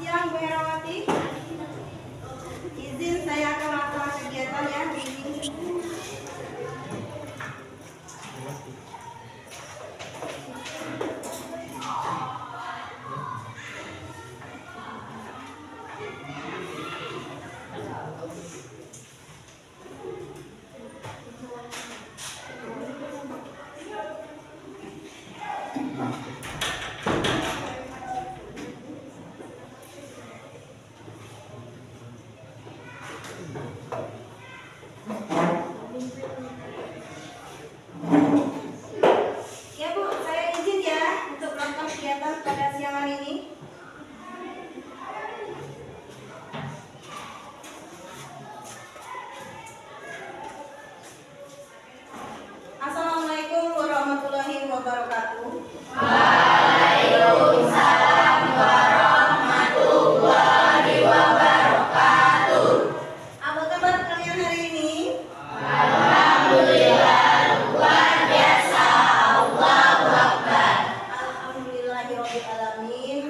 siang Bu Herawati. Izin saya akan melakukan kegiatan ya di sini. Ya Bu, saya izin ya untuk melakukan kegiatan pada siang hari ini. Assalamualaikum warahmatullahi wabarakatuh. Waalaikumsalam warahmatullahi wabarakatuh. Apa kabar kalian hari ini? Alhamdulillah luar biasa. Allahu Akbar. Alhamdulillahirabbil alamin.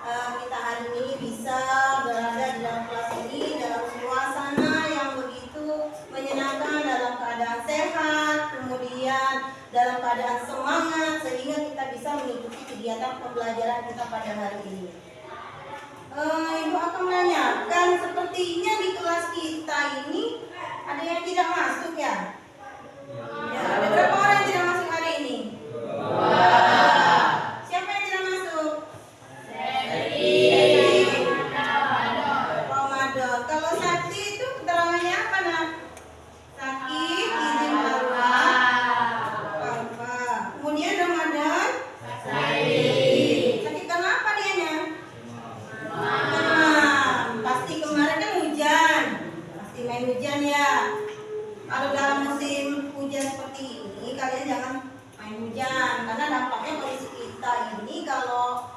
Kita hari ini bisa berada di dalam kelas ini dalam suasana yang begitu menyenangkan, dalam keadaan sehat, kemudian dalam keadaan semangat, sehingga kita bisa mengikuti kegiatan pembelajaran kita pada hari ini. Ibu akan menanyakan, sepertinya di kelas kita ini ada yang tidak masuk ya? Ya, ada berapa orang yang tidak masuk hari ini? Siapa yang tidak masuk? Ramadan. Kalau sakti itu keterangannya apa nak? Sakit, izin apa? Kemudian Ramadan? Sakit karena apa dianya? Pasti kemarin kan hujan. Pasti main hujan ya. Kalau dalam musim hujan seperti ini, kalian jangan main hujan karena dampaknya kondisi kita ini kalau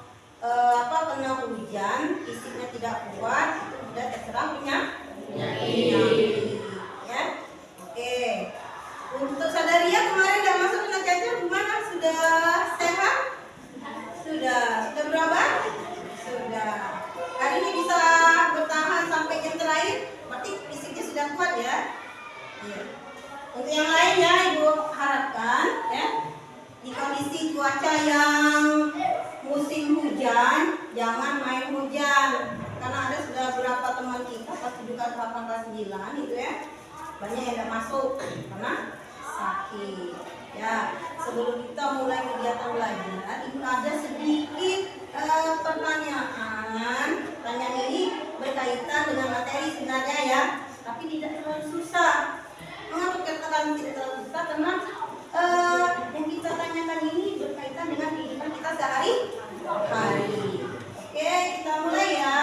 kena hujan, fisiknya tidak kuat, itu sudah terserang penyakit. Ya, oke. Untuk Sadaria kemarin nggak masuk kena cacar, gimana? Sudah sehat? Sudah berapa? Sudah. Hari ini bisa bertahan sampai jam terakhir, berarti fisiknya sudah kuat ya. Iya. Untuk yang lainnya, Ibu harapkan ya, di kondisi cuaca yang musim hujan, jangan main hujan. Karena ada sudah beberapa teman kita pas juga 8 kelas 9 itu ya, banyak yang tidak masuk karena sakit. Ya, sebelum kita mulai kegiatan belajar, Ibu ada sedikit pertanyaan. Pertanyaan ini berkaitan dengan materi sebenarnya ya, tapi tidak terlalu susah. Mengapa katakan tidak terlalu susah? Karena yang kita tanyakan ini berkaitan dengan kehidupan kita sehari-hari. Oke, kita mulai ya.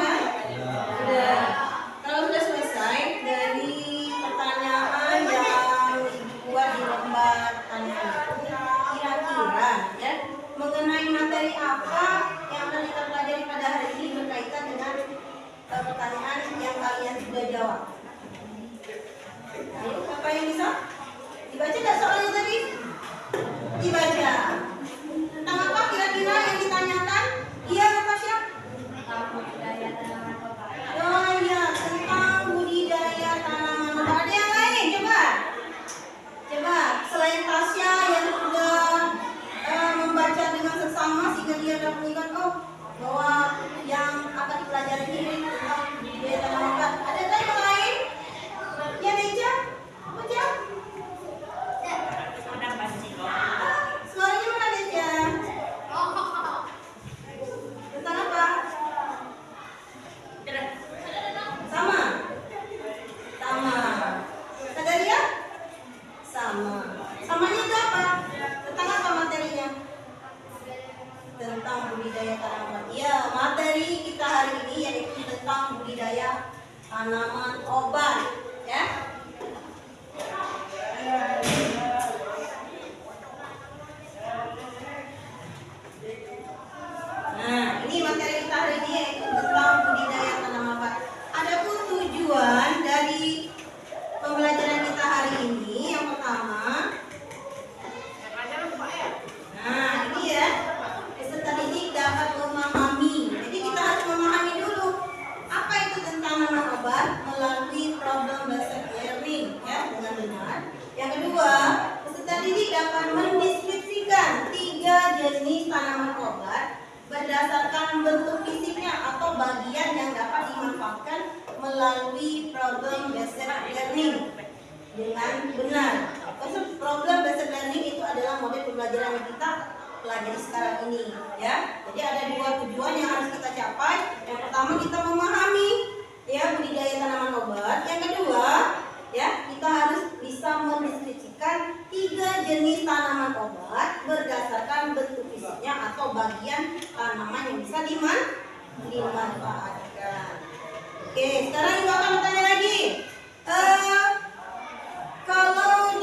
sudah? Sudah. Kalau sudah selesai dari pertanyaan yang dibuat di lembar tanya itu, kira-kira ya mengenai materi apa yang akan kita pelajari pada hari ini berkaitan dengan pertanyaan yang kalian sudah jawab. Ayo, siapa yang bisa? Dibaca nggak soalnya tadi? Dibaca. Tentang apa kira-kira yang ditanyakan? Iya, Natasha? Oh iya, tentang budidaya tanaman obat. Ada yang lain? Coba, selain Tasya yang sudah membaca dengan seksama sehingga dia dapat mengingat bahwa yang akan dipelajari ini tentang budidaya tanaman obat. Ada lagi yang lain? Ya, Neja? Baca. Suaranya mana, Neja? Tentang apa? Sama. Sadaria? Sama. Samanya itu apa? Tentang apa materinya? Tentang budidaya tanaman. Ya, materi kita hari ini yaitu tentang budidaya tanaman obat. Ya. Nah, ini materi kita hari ini yaitu tentang budidaya tanaman obat. Adapun tujuan dari pembelajaran kita hari ini yang pertama, nah ini ya, peserta didik dapat memahami. Jadi kita harus memahami dulu apa itu tentang tanaman obat melalui problem based learning ya dengan benar. Yang kedua, peserta didik dapat mendeskripsikan 3 jenis tanaman obat berdasarkan bentuk fisiknya atau bagian yang dapat dimanfaatkan melalui problem based learning dengan benar. Konsep problem based learning itu adalah model pembelajaran yang kita pelajari sekarang ini ya. Jadi ada 2 tujuan yang harus kita capai. Yang pertama kita memahami ya budidaya tanaman obat. Yang kedua ya kita harus bisa mendeskripsikan 3 jenis tanaman obat berdasarkan bentuk fisiknya atau bagian tanaman yang bisa dimanfaatkan. Oke, sekarang Ibu akan bertanya lagi. Kalau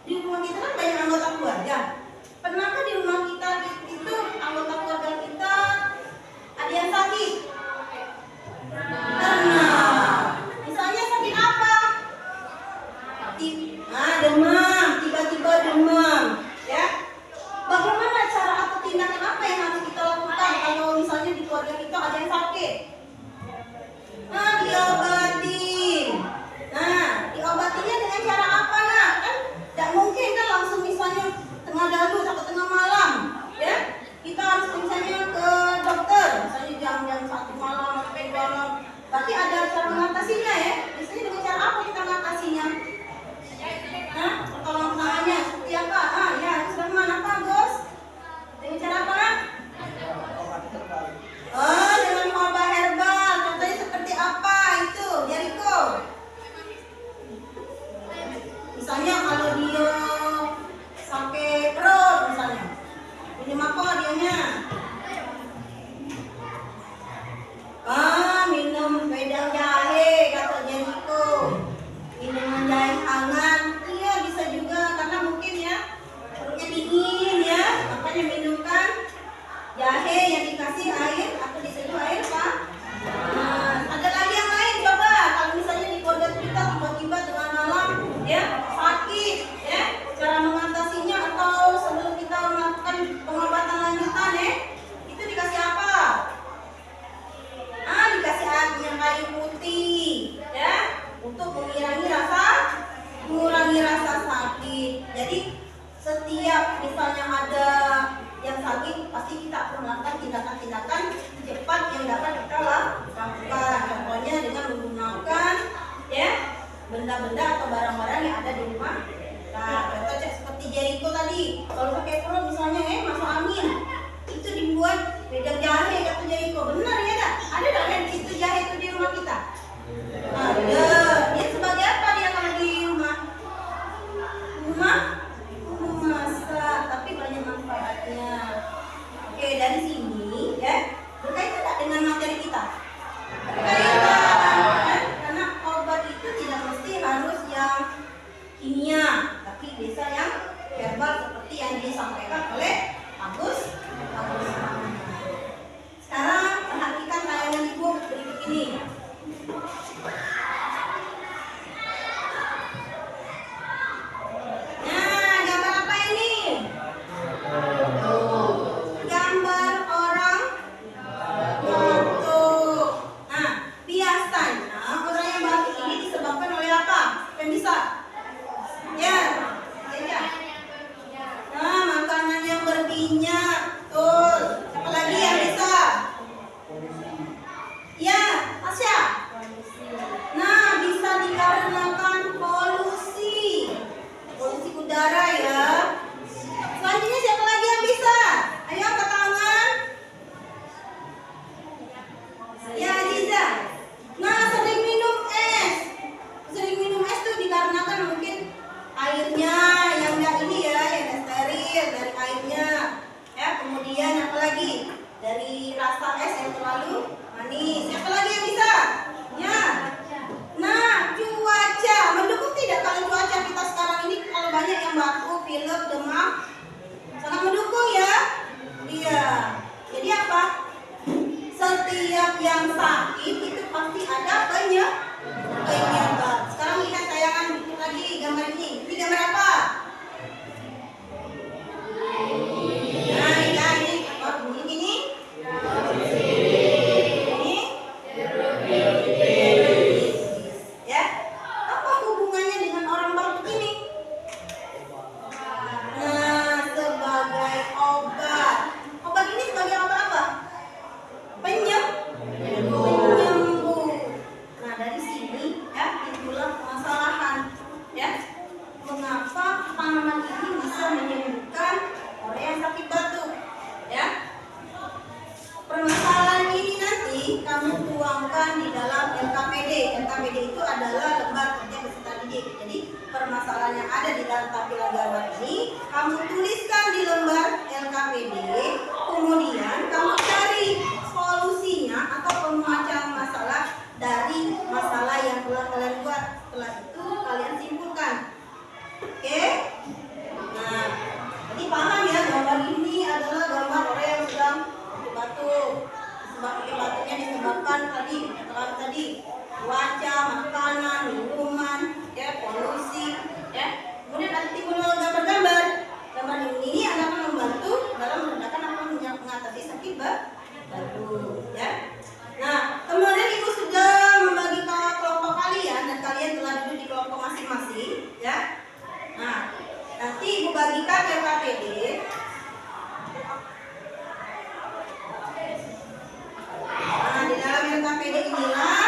di rumah kita kan banyak anggota keluarga. Pernahkah di rumah kita itu anggota keluarga kita ada yang sakit? Pernah. Misalnya sakit apa? Demam, tiba-tiba demam, ya. Bagaimana cara atau tindakan apa yang harus kita lakukan kalau misalnya di keluarga kita ada yang sakit? kita? Berkaitan. Karena obat itu tidak mesti harus yang kimia, tapi bisa yang herbal seperti yang disampaikan oleh Agus. Sekarang perhatikan tayangan ibu berikut ini. Nah, gambar apa ini? Gambar orang batuk. Nah, biasanya orang yang batuk ini disebabkan oleh apa? Yang bisa? Ya, ya. Nah, makanan yang berminyak. Betul. Siapa lagi yang bisa? Ya, Tasya. Nah, bisa dikarenakan polusi. Polusi udara ya. Selanjutnya siapa lagi yang bisa? Ayo angkat tangan. Ya, Aziza. Nah, sering minum es. Sering minum es tuh dikarenakan mungkin airnya yang enggak ini ya, yang steril dari airnya. Ya, kemudian apa lagi? Dari rasa es yang terlalu manis. Siapa lagi yang bisa? Ya. Nah, cuaca mendukung tidak kalau cuaca kita sekarang ini kalau banyak yang batuk, pilek, demam? Sangat mendukung ya? Iya. Jadi apa? Setiap yang sakit itu pasti ada penyebab. Sekarang lihat tayangan berikut lagi gambar ini. Ini gambar apa? Nah, ini apa bunyi ini? Ya. Apa hubungannya dengan orang batuk ini? Nah, sebagai obat. Obat ini sebagai obat apa? Penyembuh. Nah, dari sini ya itulah permasalahan ya. Mengapa tanaman ini bisa menyembuhkan orang yang sakit batuk? Ya. Permasalahan ini nanti kamu tuangkan di dalam LKPD. LKPD itu adalah lembar kerja peserta didik. Jadi permasalahan yang ada di dalam tampilan gambar ini kamu tuliskan di lembar LKPD. Kemudian kamu cari solusinya atau pemecahan masalah dari masalah yang telah kalian buat. Setelah itu kalian simpulkan. Oke? Nah, jadi paham ya, gambar ini adalah gambar orang yang sedang batuk. Batuknya disebabkan tadi cuaca, makanan, minuman, ya, polusi, ya. Kemudian nanti timbul gambar-gambar. Gambar ini akan membantu dalam meredakan atau mengatasi sakit batuk, ya. Nah, kemudian ibu sudah membagi kelompok kalian dan kalian telah duduk di kelompok masing-masing, ya. Nah, nanti ibu bagikan LKPD. Nah, di dalam LKPD inilah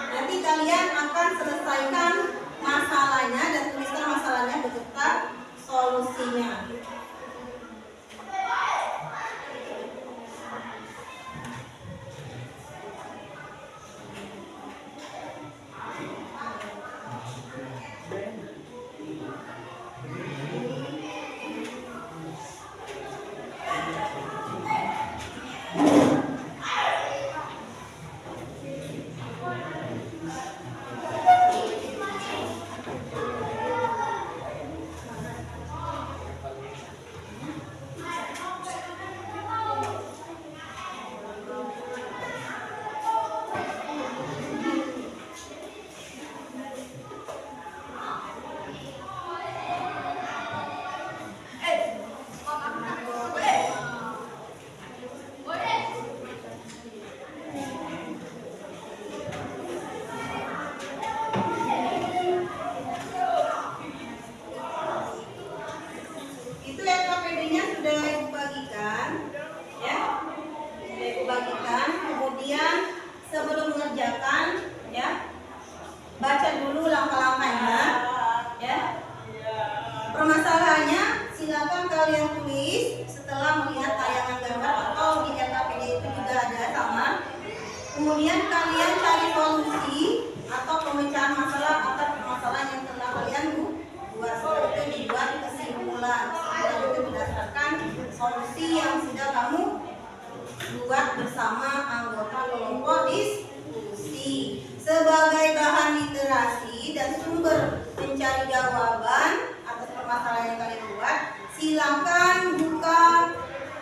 nanti kalian akan selesaikan masalahnya dan tuliskan masalahnya beserta solusinya. Kemudian kalian cari solusi atau pemecahan masalah atas permasalahan yang telah kalian buat. Setelah itu dibuat kesimpulan. Kesimpulan itu berdasarkan solusi yang sudah kamu buat bersama anggota kelompok diskusi. Sebagai bahan literasi dan sumber mencari jawaban atas permasalahan yang kalian buat, silakan buka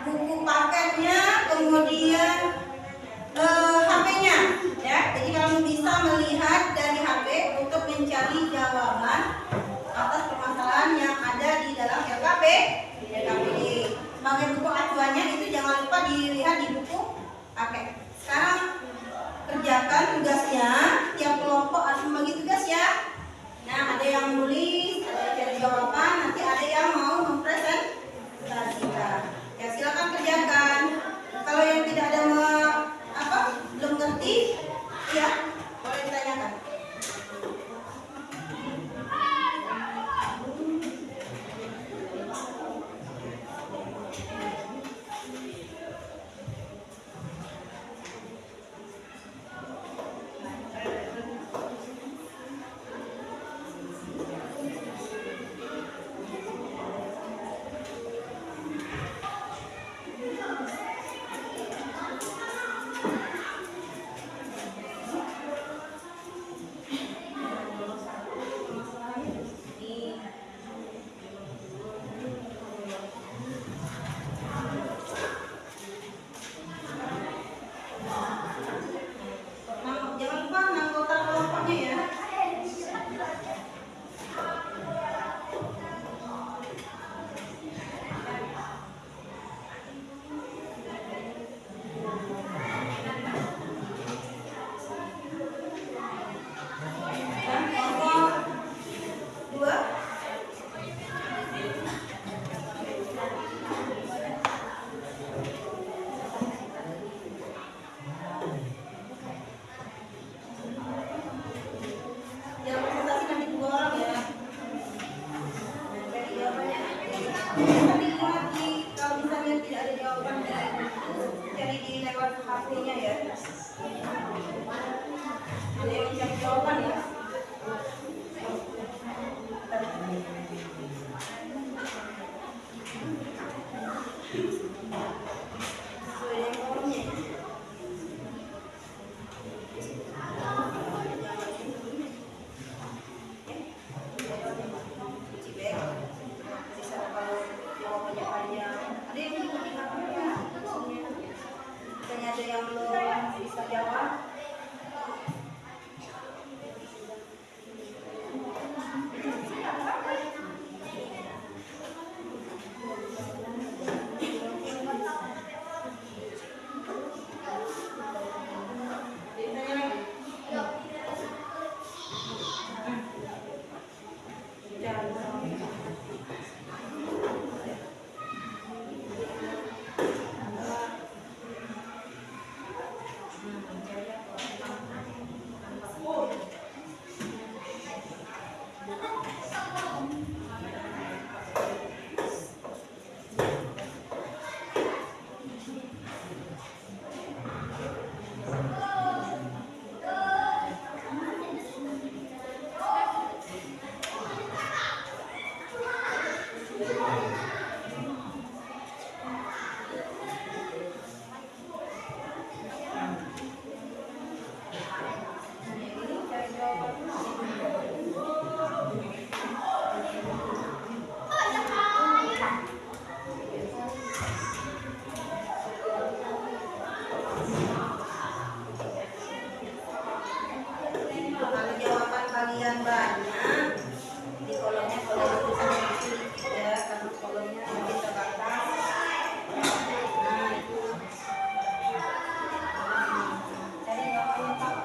buku paketnya, kemudian HP-nya, ya. Jadi kamu bisa melihat dari HP untuk mencari jawaban atas permasalahan yang ada di dalam LKPD. Sebagai buku acuannya itu jangan lupa dilihat di buku paket. Sekarang kerjakan tugasnya, tiap kelompok harus membagi tugas ya. Nah, ada yang menulis, ada yang cari jawaban, nanti ada yang mau mempresentasikan. Ya, silakan kerjakan. Kalau yang tidak ada belum ngerti, ya boleh ditanyakan. Jangan lupa anggota kelompoknya ya. Yang presentasi nanti 2 orang ya. Cari jawabannya. Tadi ingat kalau misalnya tidak ada jawaban cari di lewat HP-nya ya. Ada yang cari jawaban ya. Sesuai dengan kolomnya ya. Ada yang belum bisa jawab. Kalau jawaban kalian banyak, di kolomnya kalau tulisannya sedikit ya, karena kolomnya sedikit terbatas. Nah itu. Cari jawaban lengkap.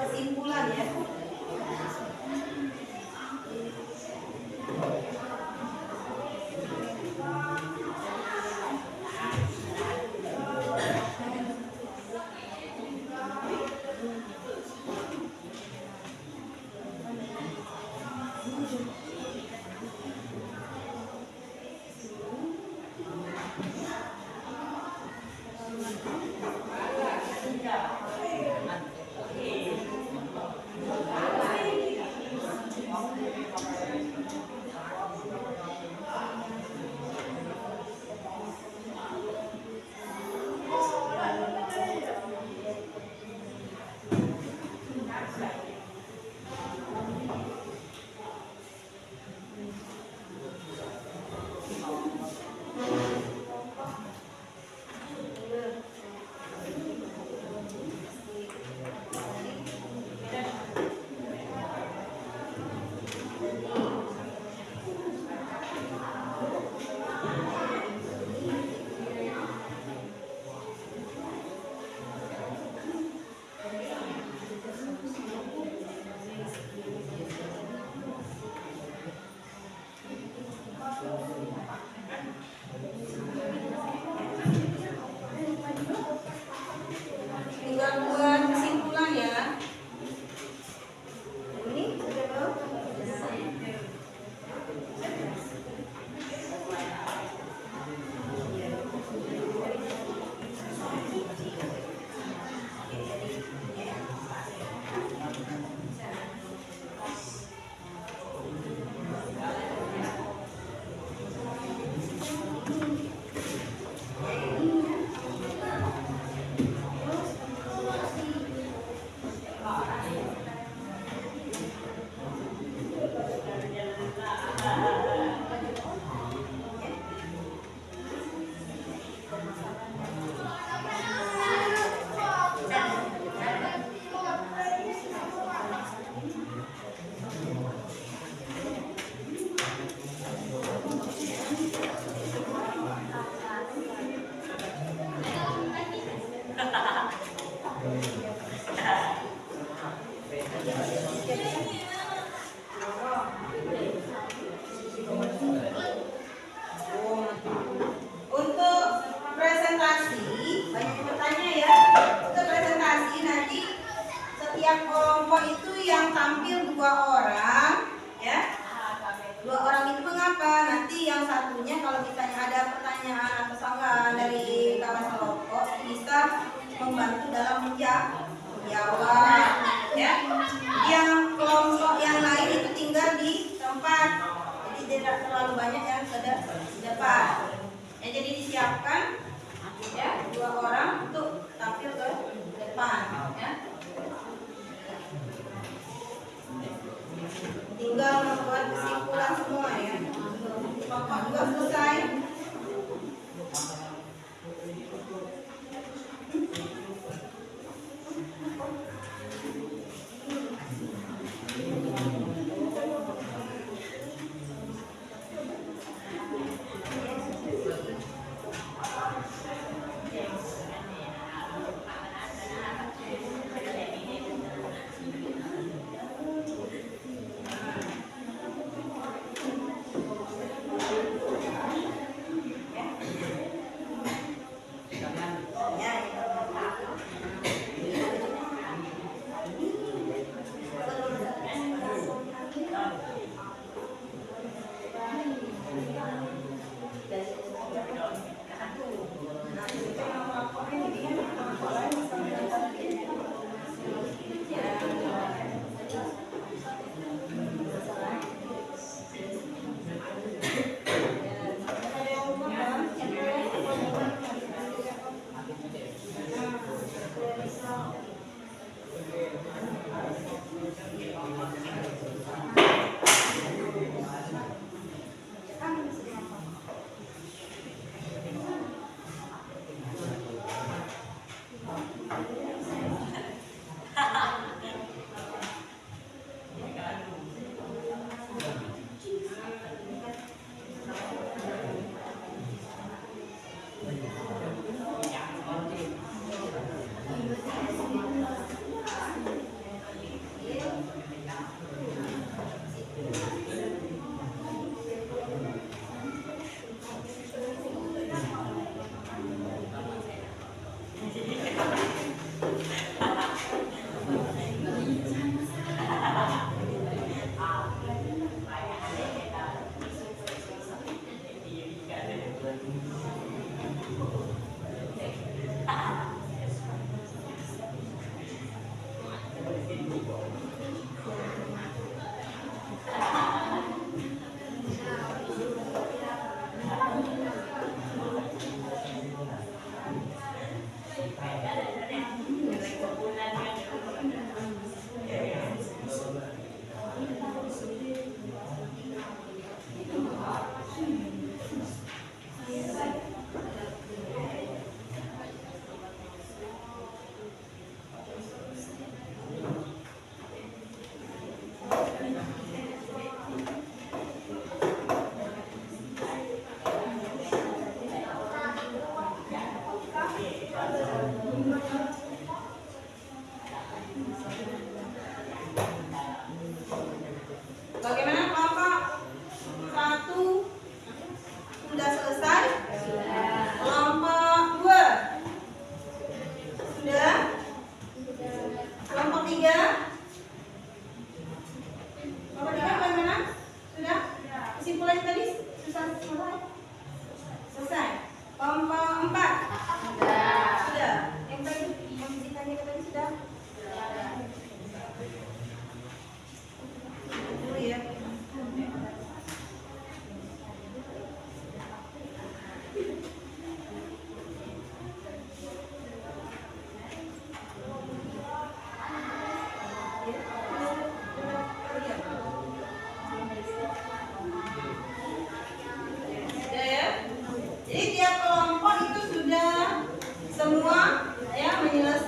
kesimpulan ya. Tinggal buat kesimpulan ya. Ini sudah belum? Untuk presentasi, banyak yang bertanya ya. Untuk presentasi nanti setiap kelompok itu yang tampil 2 orang, ya. 2 orang itu mengapa? Nanti yang satunya kalau misalnya ada pertanyaan atau sanggahan dari kawan kelompok bisa membantu dalam menjawab, ya. Yang kelompok yang lain itu tinggal di tempat, jadi tidak terlalu banyak yang ke depan. Ya, jadi disiapkan ya 2 orang untuk tampil ke depan, ya.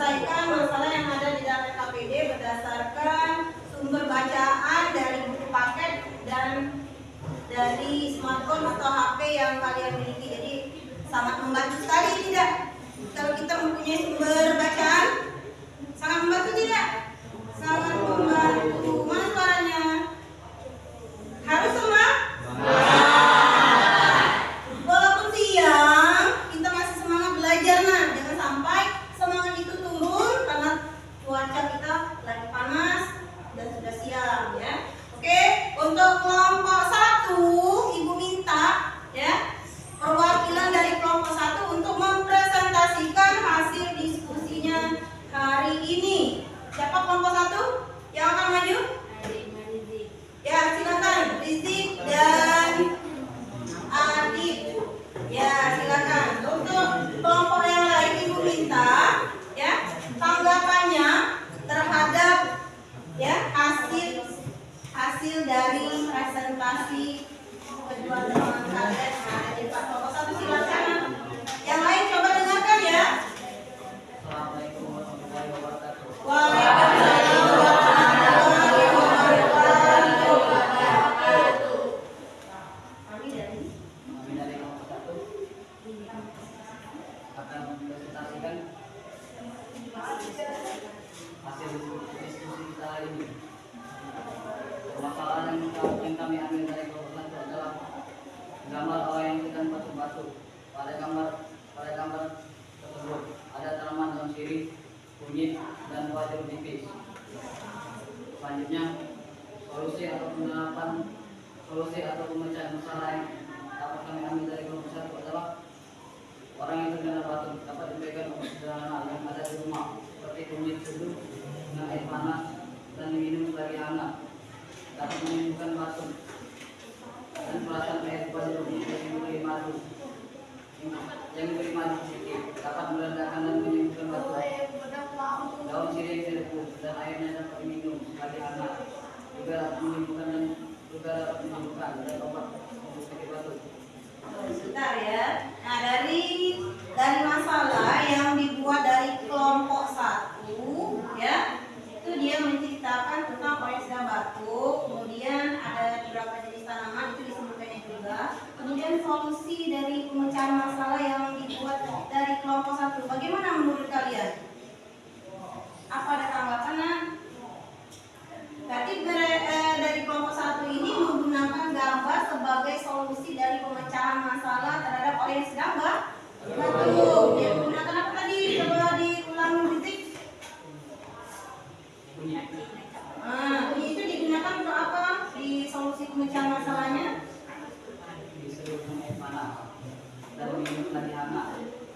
menyelesaikan masalah yang ada di dalam KPD berdasarkan sumber bacaan dari buku paket dan dari smartphone atau HP yang kalian miliki. Jadi sangat membantu sekali tidak? Kalau kita mempunyai sumber bacaan, sangat membantu tidak? Sangat membantu. Mana suaranya? Harus semua? Walaupun siang, kita masih semangat belajar nah. Jangan sampai semangat itu turun karena cuaca kita lagi panas dan sudah siang ya. Oke, untuk kelompok 1, Ibu minta ya perwakilan dari kelompok 1 untuk mempresentasikan hasil diskusinya hari ini. Siapa kelompok 1 yang akan maju? Ya, silakan Rizik dan Adit. Ya, silakan. Untuk kelompok yang lain Ibu minta ya tanggapannya terhadap ya hasil dari presentasi kedua teman kalian yang ada di kelompok 1. Silakan. Yang lain coba dengarkan ya. Assalamualaikum warahmatullahi wabarakatuh. Waalaikumsalam warahmatullahi wabarakatuh. Kami dari Kelompok 1 akan mempresentasikan hasil diskusi kita hari ini. Permasalahan yang kami ambil dari kelompok 1 adalah gambar orang yang sedang batu-batu. Pada gambar tersebut ada tanaman daun sirih, kunyit, dan wajur tipis. Selanjutnya, solusi atau pemecahan masalah yang dapat kami ambil dari kelompok 1 adalah orang yang terkena batuk dapat diberikan obat sederhana yang ada di rumah seperti kunyit seduh dengan air panas dan diminum selagi hangat, dapat menyembuhkan batuk, dan perasan air wajur yang diberi madu sedikit dapat meredakan dan menyembuhkan batuk. Daun sirih direbus dan airnya dapat diminum selagi hangat, juga dapat menyembuhkan dan obat untuk sakit batuk. sebentar ya. Nah, dari masalah yang dibuat dari kelompok 1 ya, itu dia menceritakan tentang orang yang sedang batuk, kemudian ada beberapa jenis tanaman itu disebutkannya juga. Kemudian solusi dari pemecahan masalah yang dibuat dari kelompok 1. Bagaimana menurut kalian? Apa ada tanggapan? Berarti dari kelompok 1 ini menggunakan gambar sebagai solusi dari pemecahan masalah terhadap orang yang sedang batuk. Dia menggunakan apa tadi? Coba diulang Rizik. Bunyi itu digunakan untuk apa? Di solusi pemecahan masalahnya? Diseduhkan air panas dan minum selagi hangat.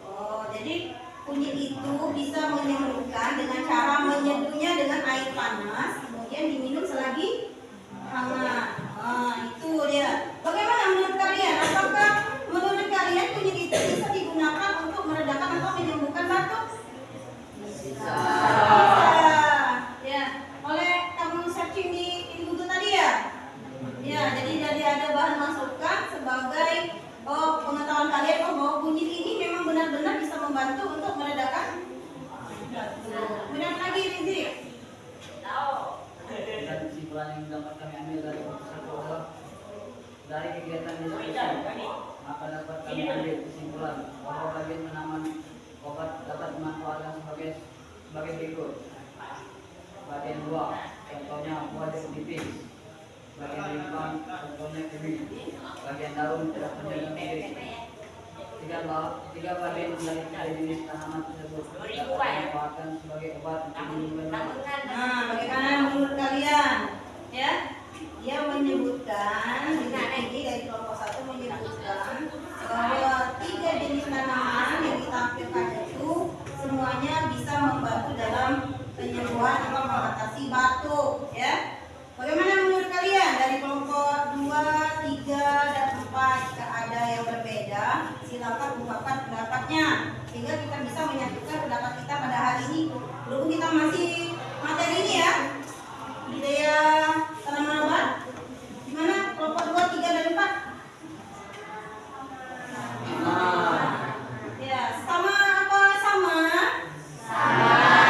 Oh, jadi kunyit itu bisa menyembuhkan dengan cara menyeduhnya dengan air panas, kemudian diminum selagi hangat. Itu dia. Bagaimana menurut kalian? Apakah menurut kalian kunyit itu bisa digunakan untuk meredakan atau menyembuhkan batuk? Bisa. Ya, oleh kamu searching di Google tadi ya? Ya, jadi ada bahan masukan sebagai pengetahuan kalian bahwa kunyit ini memang benar-benar bisa membantu untuk meredakan batuk. Benar lagi Rizik? Dan kesimpulan yang dapat kami ambil dari kelompok 1 adalah dari kegiatan diskusi, maka dapat kami ambil kesimpulan bahwa bagian tanaman obat dapat dimanfaatkan sebagai berikut. Bagian buah, contohnya buah jeruk nipis. Bagian lingkungan, contohnya kunyit. Bagian daun tidak menjaga kulit. Tiga bagian dari jenis tanaman tersebut dapat dimanfaatkan sebagai obat untuk menyembuhkan. Nah, bagaimana menurut kalian? Ya, dia menyebutkan ini dari kelompok 1 menyebutkan bahwa 3 jenis tanaman yang ditampilkan itu semuanya bisa membantu dalam penyembuhan atau mengatasi batuk. Ya, bagaimana menurut kalian dari kelompok 2, 3, dan 4? Jika ada yang berbeda, silakan ungkapkan pendapatnya sehingga kita bisa menyatukan pendapat kita pada hari ini. Berhubung kita masih materi ini ya, budidaya tanaman obat. Gimana kelompok 2, 3, dan 4? Ya, sama apa sama? Sama.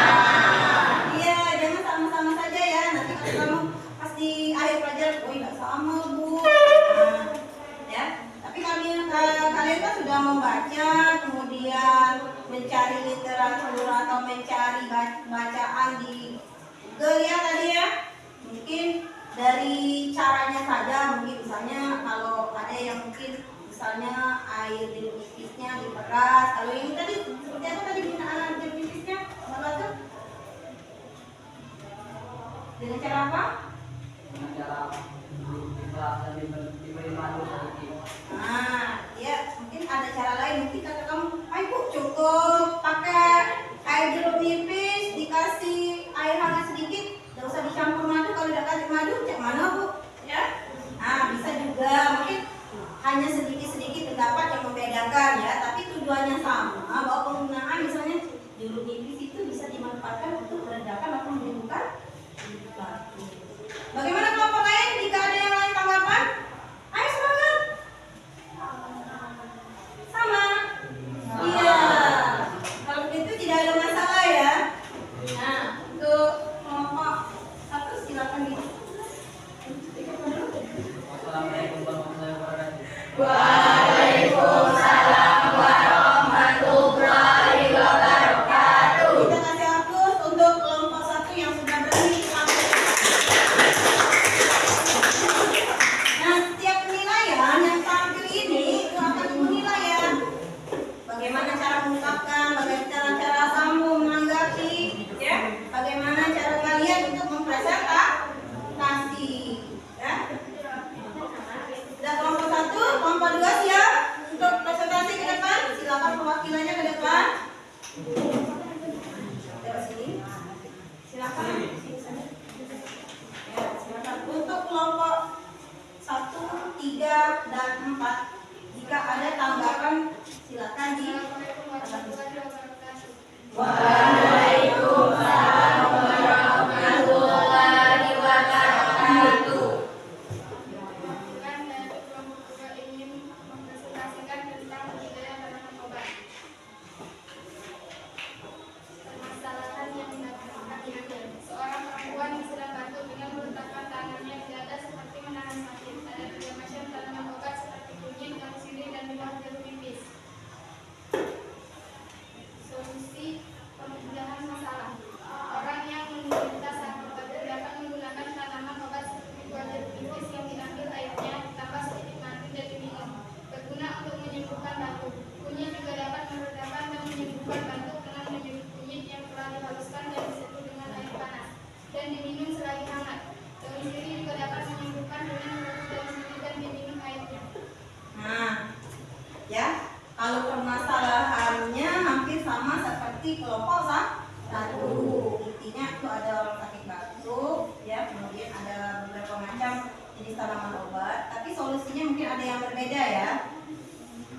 kalian mencari literatur atau mencari bacaan di Google ya tadi ya. Mungkin dari caranya saja, mungkin misalnya kalau ada yang mungkin misalnya air jeruk nipisnya diperas. Kalau yang tadi seperti apa tadi penggunaan jeruk nipisnya? Apa tuh? Dengan cara apa? Dengan cara dibelah dan diberi madu sedikit. Nah, ya mungkin ada cara lain. Mungkin kata kamu, ayo bu cukup pakai air jeruk nipis dikasih air hangat sedikit, nggak usah dicampur madu. Kalau udah kasih madu, cek mana bu? Ya, nah bisa juga. Mungkin hanya sedikit-sedikit terdapat yang membedakan ya, tapi tujuannya sama. Bahwa penggunaan misalnya jeruk nipis itu bisa dimanfaatkan untuk meredakan atau menyembuhkan batuk. Bagaimana kelompok lain? Jika ada yang lain tanggapan, ayo semangat. Sama. Iya. Kalau begitu tidak ada masalah ya. Nah, untuk kelompok satu silakan di. Wassalamualaikum warahmatullahi wabarakatuh. Waalaikumsalam warahmatullahi wabarakatuh. Kita kasih hapus untuk kelompok satu yang sudah berani sampai. Nah, setiap penilaian yang tampil ini itu akan menilai ya. Bagaimana cara mengungkapkan, bagaimana cara kamu menanggapi, ya. Bagaimana cara kalian untuk mempresentasi, ya. Sudah kelompok satu, kelompok dua siap untuk presentasi ke depan. Silakan perwakilannya ke depan. Lewat sini. Silakan. Ya, silakan. Untuk kelompok 1, 3, dan 4, jika ada tanggapan silakan di. Waalaikumsalam warahmatullahi wabarakatuh. Kan dari kelompok kedua ingin mempresentasikan tentang budidaya tanaman obat. Permasalahan yang dapat diambil. Seorang perempuan yang sedang batuk dengan meletakkan tangannya di dada seperti menahan sakit. Ada 3 macam tanaman obat seperti kunyit, daun sirih, dan buah jeruk nipis. Solusi pemudahan masalah. Orang yang menderita sakit batuk dapat menggunakan tanaman obat seperti buah jeruk nipis yang diambil airnya ditambah sedikit madu dan diminum. Berguna untuk menyembuhkan batuk. Kunyit juga dapat meredakan dan menyembuhkan batuk dengan menyebut kunyit yang telah dihaluskan dan diseduh dengan air panas dan diminum selagi hangat. Daun sirih juga dapat menyembuhkan dengan merebus daun sirih dan diminum airnya. Nah, ya, kalau permasalahannya hampir sama seperti kelompok satu. Intinya itu ada orang sakit batuk, ya, kemudian ada beberapa macam jenis tanaman obat, tapi solusinya mungkin ada yang berbeda ya.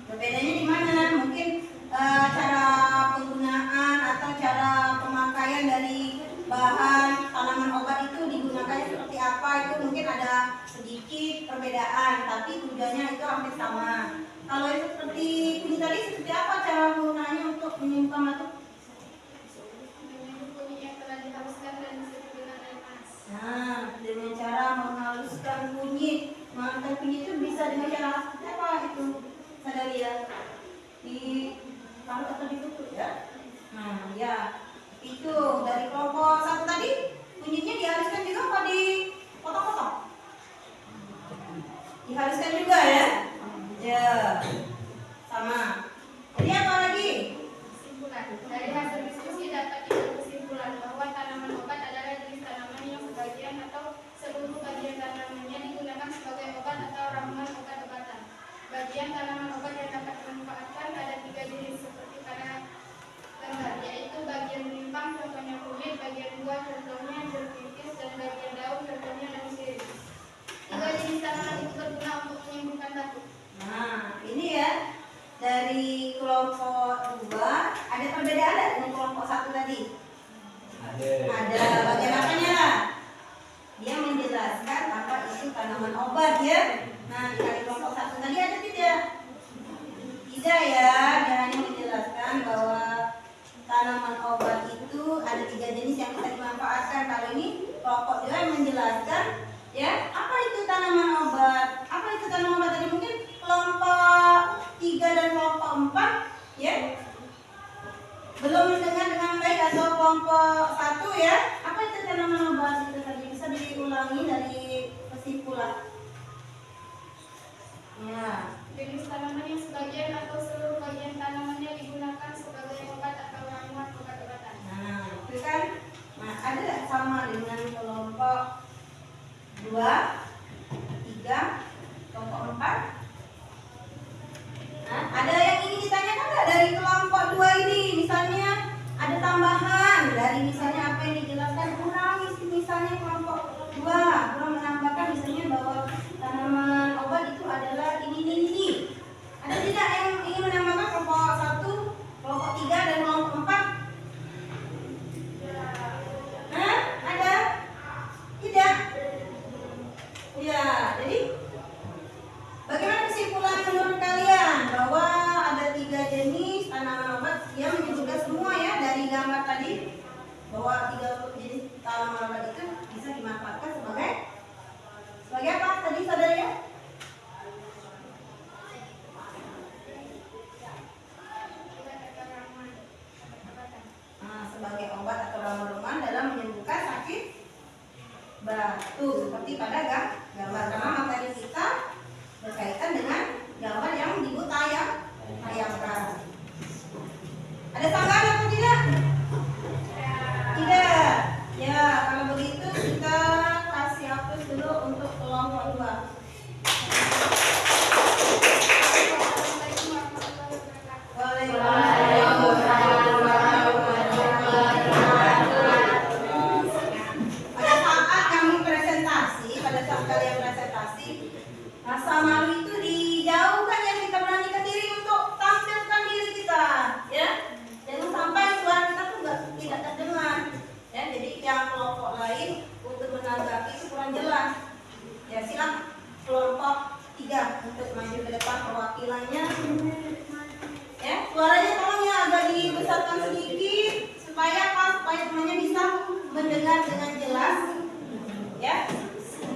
Berbedanya di mana? Mungkin cara penggunaan atau cara pemakaian dari bahan tanaman obat itu digunakan seperti apa, itu mungkin ada sedikit perbedaan, tapi tujuannya itu hampir sama. Kalau itu seperti ini tadi, seperti apa cara penggunaannya untuk menyembuhkan batuk? Menyembuh kunyit yang telah dihaluskan dan diseduh dengan air panas. Nah, dengan cara menghaluskan kunyit. Menghaluskan kunyit itu bisa dengan cara apa itu? Sadari ya. Di taruh atau ditutup ya. Nah, ya. Itu dari kelompok satu tadi, kunyitnya dihaluskan juga apa dipotong-potong? Dihaluskan juga ya. Ya. Sama. Jadi apa lagi? Kesimpulan. Dari hasil diskusi dapat diambil kesimpulan bahwa tanaman obat adalah jenis tanaman yang sebagian atau seluruh bagian tanamannya digunakan sebagai obat atau ramuan obat-obatan. Bagian tanaman obat yang dapat dimanfaatkan ada 3 jenis seperti pada gambar, yaitu bagian rimpang contohnya kunyit, bagian buah contohnya jeruk nipis, dan bagian daun contohnya daun sirih. 3 jenis tanaman itu berguna untuk menyembuhkan batuk. Nah, ini ya. Dari kelompok 2 ada perbedaan nggak dengan kelompok 1 tadi? Ada. Bagian apanya lah? Dia menjelaskan apa itu tanaman obat ya. Nah, di kelompok 1 tadi ada tidak? Tidak ya. Dia hanya menjelaskan bahwa tanaman obat itu ada 3 jenis yang bisa dimanfaatkan. Kalau ini kelompok 2 yang menjelaskan ya apa itu tanaman obat. Apa itu tanaman obat tadi? Mungkin kelompok 3 dan kelompok 4 ya kelompok 1 ya. Apa itu tanaman obat itu tadi? Bisa diulangi dari kesimpulan. Ya. Jenis tanaman yang sebagian atau seluruh bagian tanamannya digunakan sebagai obat atau ramuan obat-obatan. Nah, itu kan. Nah, ada sama dengan kelompok 2, 3, kelompok 4. Nah, ada yang ini ditanyakan nggak dari kelompok 2 ini? Misalnya ada tambahan dari misalnya apa yang dijelaskan kurang misalnya kelompok 2 kurang menambahkan misalnya bahwa tanaman obat itu adalah ini. Ada tidak yang ingin menambahkan kelompok 1, kelompok 3 dan kelompok 4? Hah? Ada? Tidak? Ya, jadi bagaimana kesimpulan menurut kalian bahwa ada 3 jenis tanaman obat yang menyebutkan semua ya dari gambar tadi bahwa 3 jenis tanaman obat itu bisa dimanfaatkan sebagai apa tadi saudara ya? Nah, sebagai obat atau ramuan dalam menyembuhkan sakit batu seperti pada gambar karena materi kita berkaitan dengan gambar yang tayangkan. Ada tambahan atau tidak? Tidak. Ya, kalau begitu kita kasih hapus dulu untuk kelompok 2. Pada saat kalian presentasi, rasa malu itu dijauhkan ya, kita beranikan diri untuk tampilkan diri kita, ya. Jangan sampai suara kita tuh tidak terdengar, ya. Jadi yang kelompok lain untuk menanggapi itu kurang jelas, ya. Silakan kelompok 3 untuk maju ke depan perwakilannya, ya. Suaranya tolong ya agak dibesarkan sedikit supaya semuanya bisa mendengar dengan jelas, ya.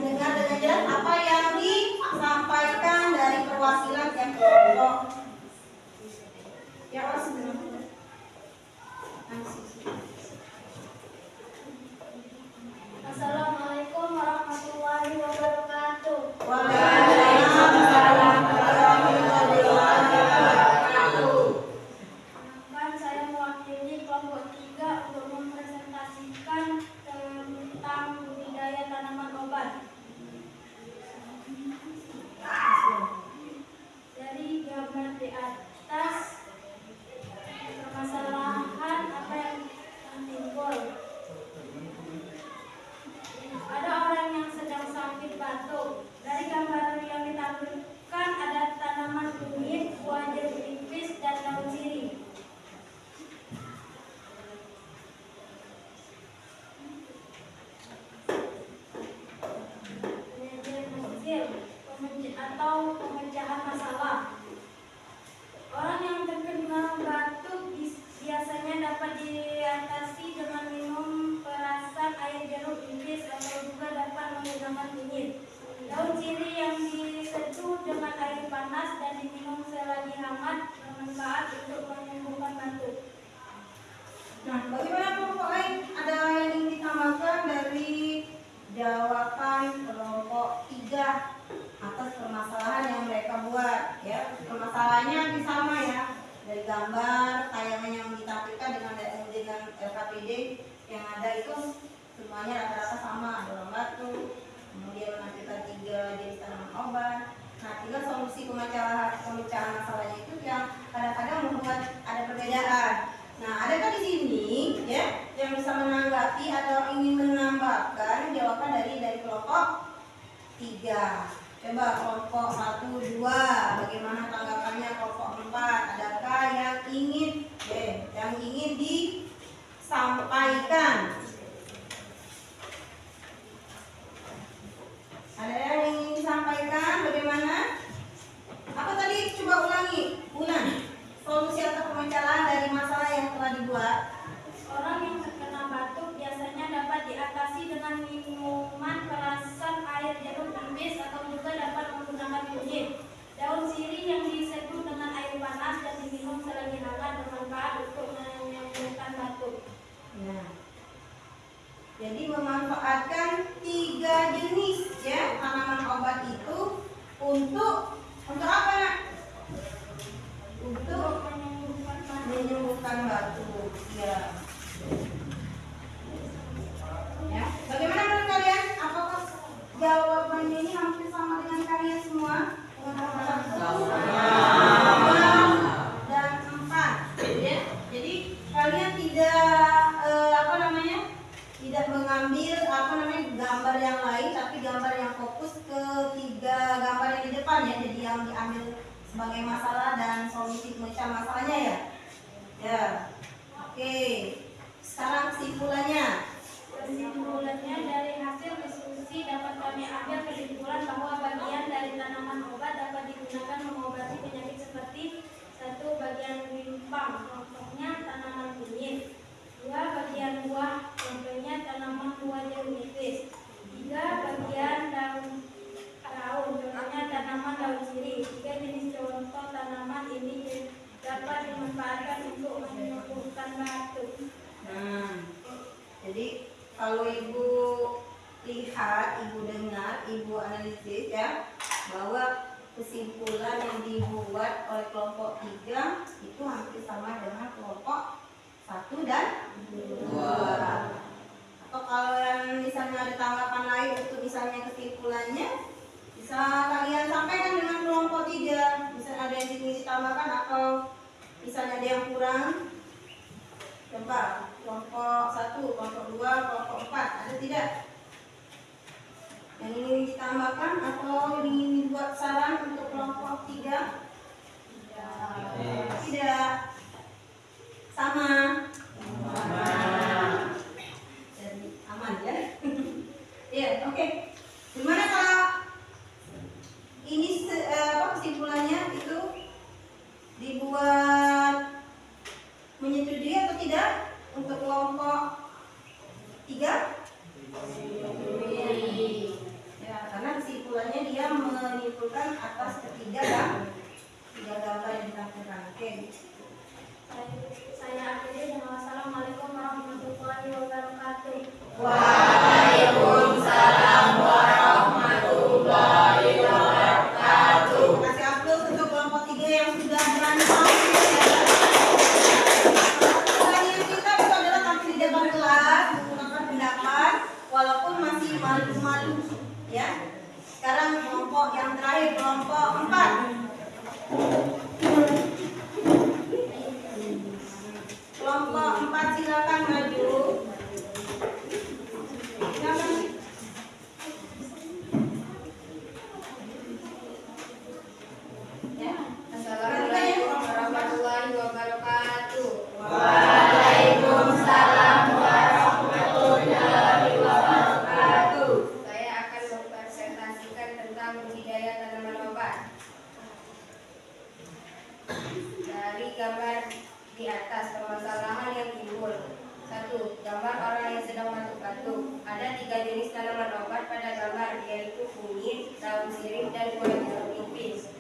Mendengar dengan jelas apa yang disampaikan dari perwakilan tiap kelompok. Ya, Assalamualaikum warahmatullahi wabarakatuh. Waalaikumsalam warahmatullahi wabarakatuh. Perkenalkan, saya mewakili kelompok 3 untuk mempresentasikan tentang budidaya tanaman obat. Dari gambar di atas, permasalahan apa yang timbul. Ada orang yang sedang sakit batuk. Dari gambar yang ditampilkan ada tanaman kunyit, buah jeruk nipis, dan daun sirih. Atau pemecahan masalah. Orang yang terkena batuk biasanya dapat diatasi dengan minum perasan air jeruk nipis atau juga dapat menggunakan kunyit. Daun sirih yang diseduh dengan air panas dan diminum selagi hangat bermanfaat untuk menyembuhkan batuk. Nah, bagaimana kelompok lain? Ada yang ingin ditambahkan dari jawaban kelompok 3 atas permasalahan yang mereka buat, ya. Permasalahannya hampir sama ya, dari gambar tayangan yang ditampilkan dengan LKPD yang ada itu semuanya rata-rata sama, ada orang batuk, kemudian menampilkan 3 jenis tanaman obat. Nah, tinggal solusi pemecahan masalahnya itu yang kadang-kadang membuat ada perbedaan. Nah, adakah di sini ya yang bisa menanggapi atau ingin menambahkan jawaban dari kelompok 3? Coba kelompok 1, 2, bagaimana tanggapannya kelompok 4? Adakah yang ingin disampaikan? Ada yang ingin disampaikan? Bagaimana? Apa tadi? Coba ulangi, Bulan. Solusi atau pemecahan dari masalah yang telah dibuat. Orang yang terkena batuk biasanya dapat diatasi dengan minuman perasan air jeruk nipis atau juga dapat menggunakan kunyit. Daun sirih yang diseduh dengan air panas dan diminum selagi hangat bermanfaat untuk menyembuhkan batuk. Nah, menimbulkan batu. Ya. Ya. Bagaimana menurut kalian? Apakah jawabannya ini hampir sama dengan kalian semua? Dan 4. Ya. Jadi kalian tidak mengambil gambar yang lain, tapi gambar yang fokus ke 3 gambar yang di depan ya. Jadi yang diambil sebagai masalah dan solusi pemecah masalahnya ya. Ya. Oke. Sekarang kesimpulannya. Kesimpulannya, dari hasil diskusi dapat kami ambil kesimpulan bahwa bagian dari tanaman obat dapat digunakan mengobati penyakit seperti 1. Bagian rimpang, contohnya tanaman kunyit. 2. Bagian buah, contohnya tanaman buah jeruk nipis. 3. Bagian daun, contohnya tanaman daun sirih. 3 jenis contoh tanaman ini dapat dimanfaatkan untuk menyembuhkan batuk. Jadi kalau ibu lihat, ibu dengar, ibu analisis ya, bahwa kesimpulan yang dibuat oleh kelompok 3 itu hampir sama dengan kelompok 1 dan 2. Atau kalau yang misalnya ada tanggapan lain untuk misalnya kesimpulannya, bisa kalian sampaikan dengan kelompok 3. Misalnya ada yang ingin ditambahkan atau misalnya ada yang kurang. Coba kelompok 1, kelompok 2, kelompok 4, ada tidak? Yang ingin ditambahkan atau ingin dibuat saran untuk kelompok 3? Tidak. Sama. Jadi aman ya. Ya, oke. Gimana kalau ini kesimpulannya itu dibuat menyetujui atau tidak untuk kelompok 3? Ya, karena kesimpulannya dia menyimpulkan atas ketiga gambar yang ditampilkan. Oke. Saya akhiri dengan wassalamualaikum warahmatullahi wabarakatuh. Waalaikumsalam warahmatullahi wabarakatuh. Kasih aplaus untuk kelompok 3 yang sudah berani tampil. Pertanyaan kita itu adalah tampil di depan kelas, mengungkapkan pendapat, walaupun masih malu-malu, ya. Sekarang kelompok yang terakhir, kelompok 4. Kelompok 4 silakan maju. Silakan. Ya. Assalamualaikum warahmatullahi wabarakatuh. Waalaikumsalam warahmatullahi wabarakatuh. Saya akan mempresentasikan tentang budidaya tanaman obat. Dari gambar di atas, permasalahan yang timbul. 1. Gambar orang yang sedang batuk-batuk. Ada 3 jenis tanaman obat pada gambar, yaitu kunyit, daun sirih, dan buah jeruk nipis.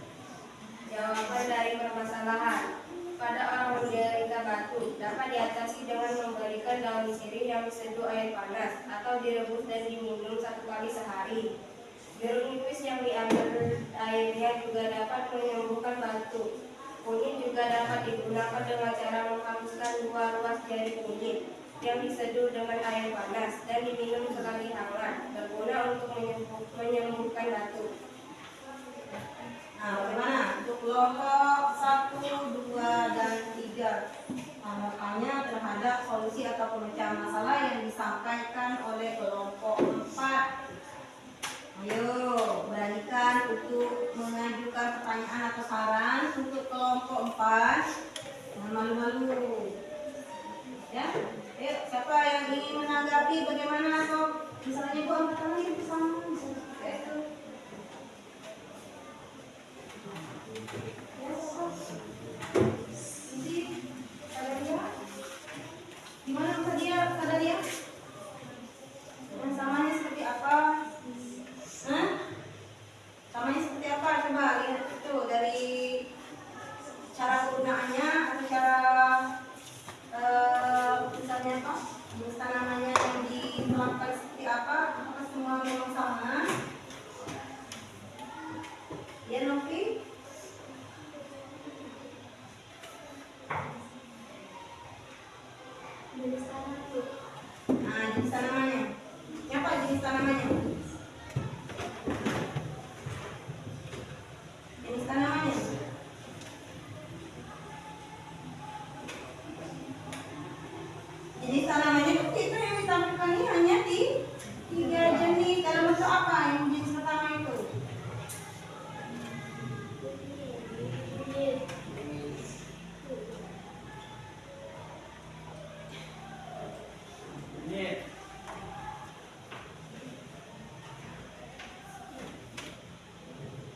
Jawaban dari permasalahan. Pada orang menderita batuk, dapat diatasi dengan memberikan daun sirih yang diseduh air panas atau direbus dan diminum 1 kali sehari. Jeruk nipis yang diambil airnya juga dapat menyembuhkan batuk. Kunyit juga dapat digunakan dengan cara menghaluskan 2 ruas jari kunyit yang diseduh dengan air panas dan diminum sekali hangat, berguna untuk menyembuhkan batuk. Nah, bagaimana untuk kelompok 1, 2, dan 3? Tanggapannya terhadap solusi atau pemecahan masalah yang disampaikan oleh kelompok 4. Ayo, beranikan untuk mengajukan pertanyaan atau saran untuk kelompok 4. Jangan malu-malu. Ya, ayo, siapa yang ingin menanggapi bagaimana atau misalnya Bu angkat tangan ini bersama itu. Gimana Kadaria? Samanya seperti apa? Samanya seperti apa? Coba lihat itu dari cara penggunaannya atau cara misalnya jenis tanamannya yang diterapkan seperti apa? Apakah semua memang sama? jenis tanaman. Nah, jenis tanamannya. Ini apa jenis tanamannya? Jenis tanamannya. Jenis tanamannya itu kita yang ditampilkan ini hanya di 3 jenis. Dalam bentuk apa yang jenis pertama itu?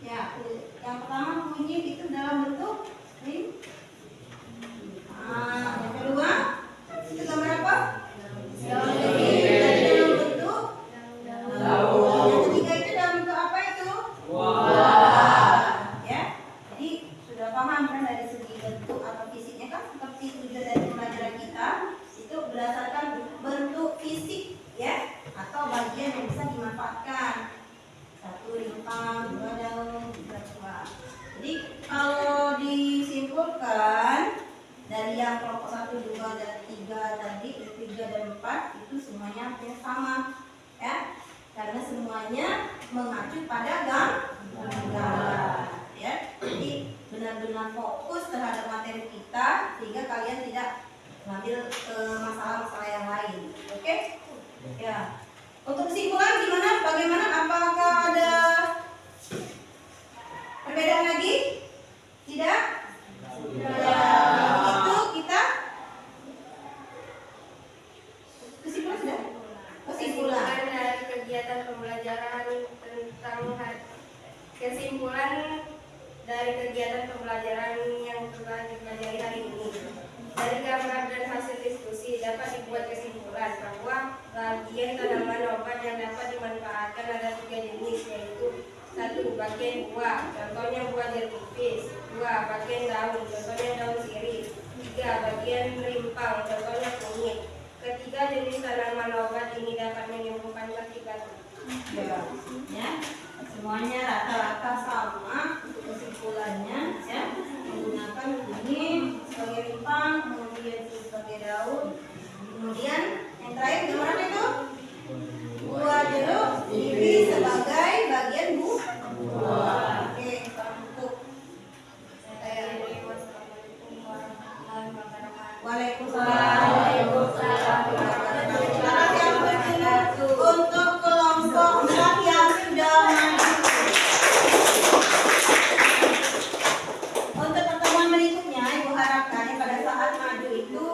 Ya, yang pertama kunyit itu dalam bentuk ring. Nah, yang kedua itu gambar apa? Daun. Dalam bentuk daun. Yang ketiga itu dalam bentuk apa itu? Ya, jadi sudah paham kan dari segi bentuk atau fisiknya kan seperti tujuan dari pelajaran kita itu berdasarkan bentuk fisik ya atau bagian yang bisa dimanfaatkan. 1 rimpang, 2 daun, 3 buah. Jadi kalau disimpulkan dari yang kelompok 1, 2 dan 3 tadi, 3 dan 4 itu semuanya hampir sama ya. Karena semuanya mengacu pada gambar ya. Jadi benar-benar fokus terhadap materi kita sehingga kalian tidak mengambil masalah-masalah yang lain. Oke? Ya. Untuk kesimpulan gimana? Bagaimana? Apakah ada perbedaan lagi? Tidak? Itu kita kesimpulan sudah? Kesimpulan. Dari kegiatan pembelajaran kesimpulan dari kegiatan pembelajaran yang telah dipelajari hari ini. Dari gambar dan hasil diskusi dapat dibuat kesimpulan bahwa bagian tanaman obat yang dapat dimanfaatkan ada 3 jenis, yaitu 1. Bagian buah, contohnya buah jeruk nipis. 2. Bagian daun, contohnya daun sirih. 3. Bagian rimpang, contohnya kunyit. Ketiga jenis tanaman obat ini dapat menyembuhkan sakit batuk. Ya, semuanya rata-rata sama untuk kesimpulannya ya, menggunakan kunyit sebagai rimpang, kemudian sebagai daun, kemudian yang terakhir gimana itu? Buah jeruk nipis sebagai bagian buah. Oke, untuk Waalaikumsalam. Untuk kelompok 4 yang sudah maju. Untuk pertemuan berikutnya, Ibu harapkan pada saat maju itu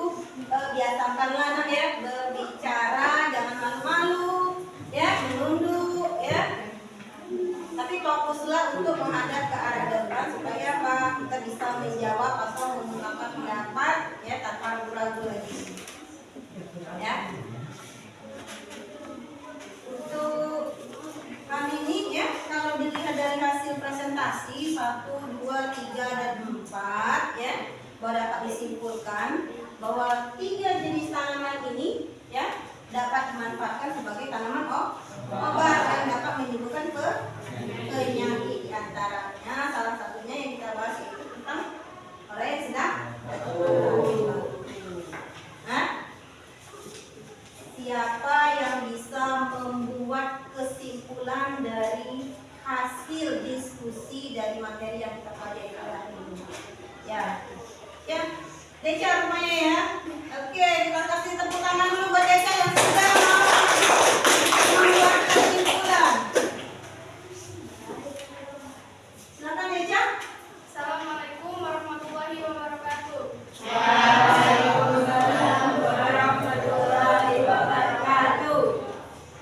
biasakanlah anak ya berbicara, jangan malu-malu, ya menunduk, ya. Tapi fokuslah untuk menghadap ke arah depan supaya apa? Kita bisa menjawab atau mengungkapkan pendapat ya tanpa ragu-ragu lagi. Ya. Untuk kali ini ya, kalau dilihat dari hasil presentasi 1, 2, 3 dan 4 ya, bahwa dapat disimpulkan bahwa 3 jenis tanaman ini ya dapat dimanfaatkan sebagai tanaman obat yang dapat menyembuhkan penyakit. Di antaranya salah satunya yang kita bahas itu tentang orang yang sedang siapa yang bisa membuat kesimpulan dari hasil diskusi dari materi yang kita pelajari hari ini? Ya, ya, Deca rumahnya ya. Oke, kita kasih tepuk tangan dulu buat Deca yang sudah membuat kesimpulan. Silakan Deca. Assalamualaikum warahmatullahi wabarakatuh.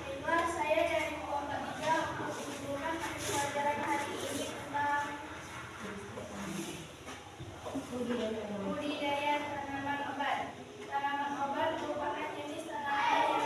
Baiklah, saya dari kelompok 3 untuk menyimpulkan pelajaran hari ini tentang budidaya tanaman obat. Tanaman obat merupakan jenis tanaman yang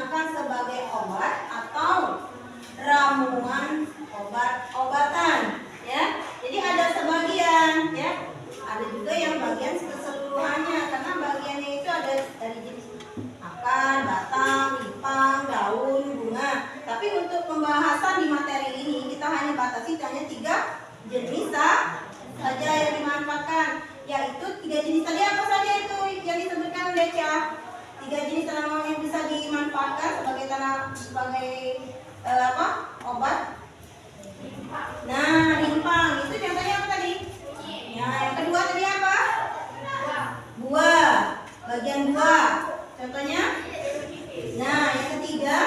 digunakan sebagai obat atau ramuan obat-obatan, ya. Jadi ada sebagian, ya. Ada juga yang bagian keseluruhannya, karena bagiannya itu ada dari jenis akar, batang, lipang, daun, bunga. Tapi untuk pembahasan di materi ini kita hanya batasi hanya 3 jenis saja yang dimanfaatkan, yaitu 3 jenis tadi. Apa saja itu yang disebutkan Deca? 3 jenis tanaman yang bisa dimanfaatkan sebagai obat. Nah, limpang itu contohnya apa tadi? Ya, yang kedua tadi apa? Buah, bagian buah. Contohnya? Nah, yang ketiga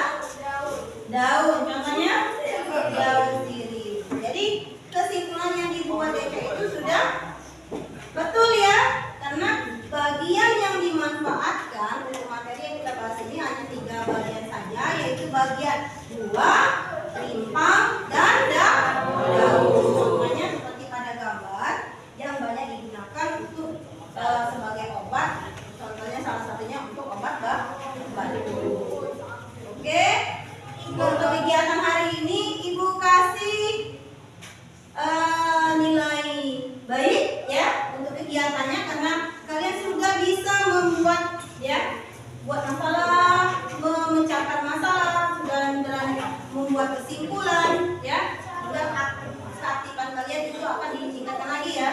daun. Contohnya? Daun sirih. Jadi kesimpulan yang dibuat Deca itu sudah betul ya, karena bagian yang dimanfaatkan untuk materi yang kita bahas ini hanya 3 bagian saja, yaitu bagian buah, limpang, dan daun. Contohnya seperti pada gambar yang banyak digunakan untuk sebagai obat. Contohnya salah satunya untuk obat batuk. Oke, untuk kegiatan hari ini Ibu kasih nilai baik ya untuk kegiatannya, karena kalian sudah bisa membuat buat masalah, memecahkan masalah, sudah membuat kesimpulan ya. Sudah keaktifan kalian itu akan ditingkatkan lagi ya.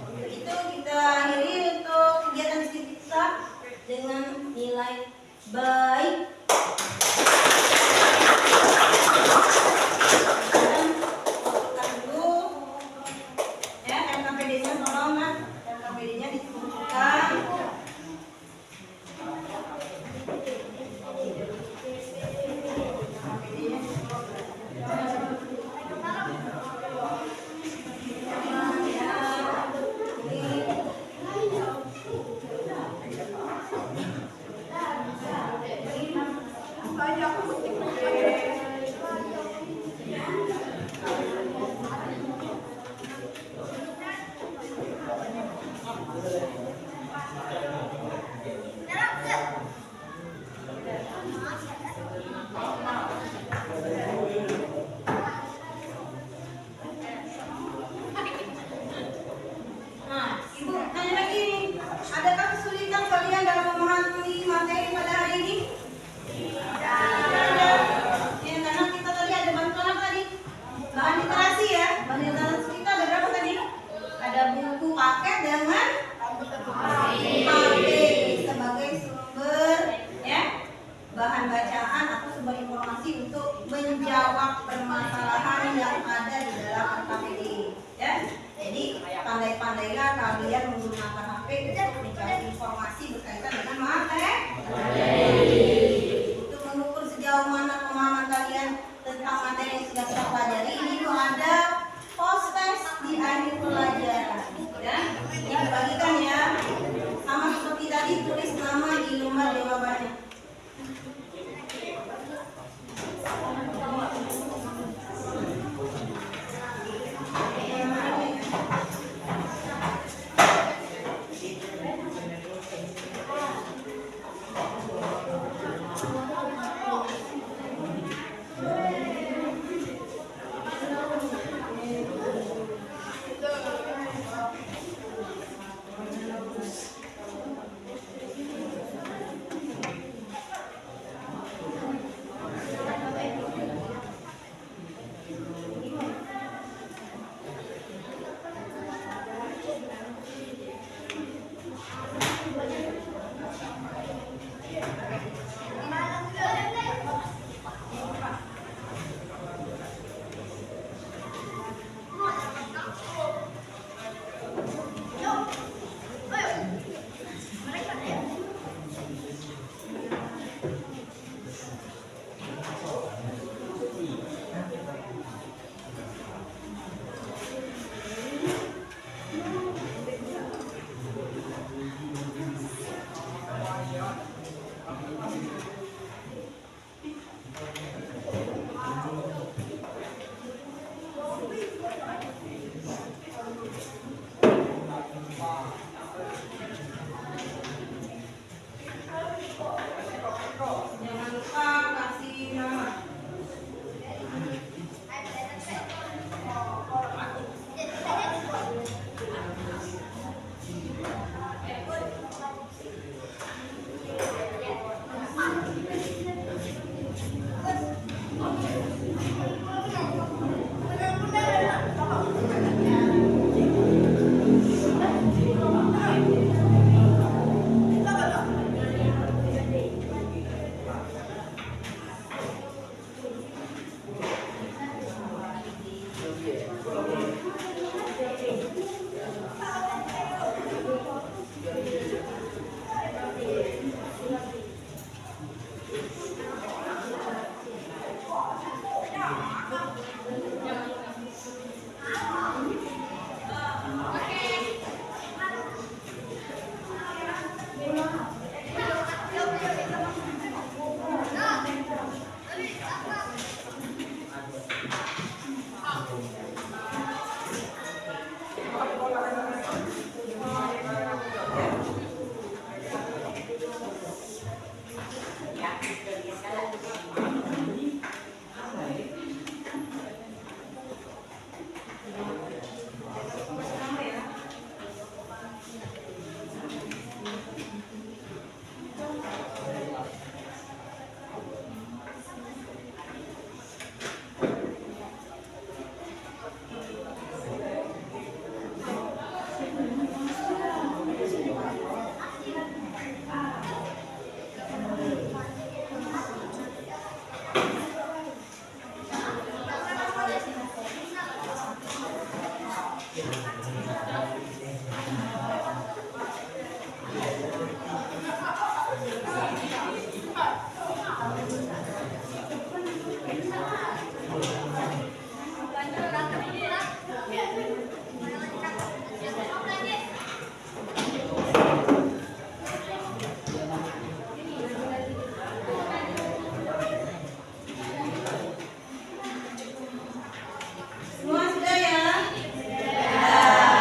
Untuk itu kita akhiri untuk kegiatan diskusi kita dengan nilai baik. MKPD-nya tolong Mas, MKPD-nya ditunjukkan. Bahan bacaan atau sumber informasi untuk menjawab permasalahan yang ada di dalam RKPD ya. Jadi pandai-pandailah kalian menggunakan HP untuk mencari informasi berkaitan dengan materi. Untuk mengukur sejauh mana pemahaman kalian tentang materi yang sudah kita pelajari, ini tuh ada post test di akhir pelajaran ya. Ini dibagikan ya. Sama seperti tadi, tulis nama di lembar jawabannya. Semua sudah ya? Sudah.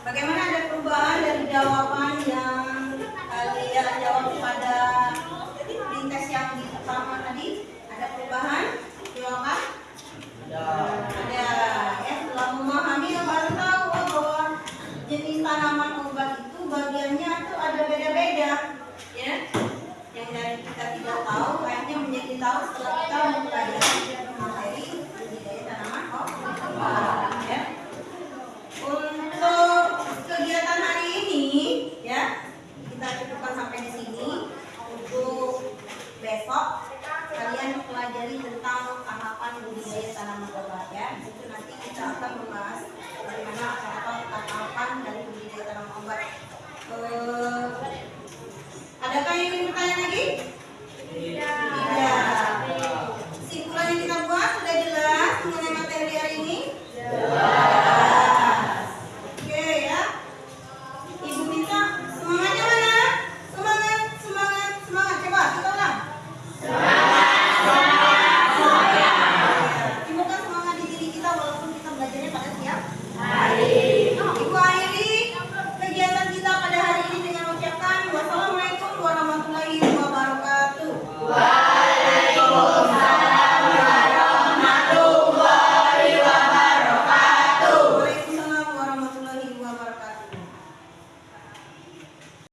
Bagaimana, ada perubahan dari jawaban yang kalian jawab pada tes yang di pertama tadi? Ada perubahan jawaban? Ada. Ya, setelah memahami baru tahu bahwa jenis tanaman obat itu bagiannya tuh ada beda-beda, ya. Yang dari kita tidak tahu akhirnya menjadi tahu setelah kita mempelajari materi budidaya tanaman obat, ya. Untuk kegiatan hari ini, ya, kita cukupkan sampai di sini. Untuk besok kalian mempelajari tentang tahapan budidaya tanaman obat, ya. Di situ nanti kita akan membahas bagaimana tahapan dari budidaya tanaman obat.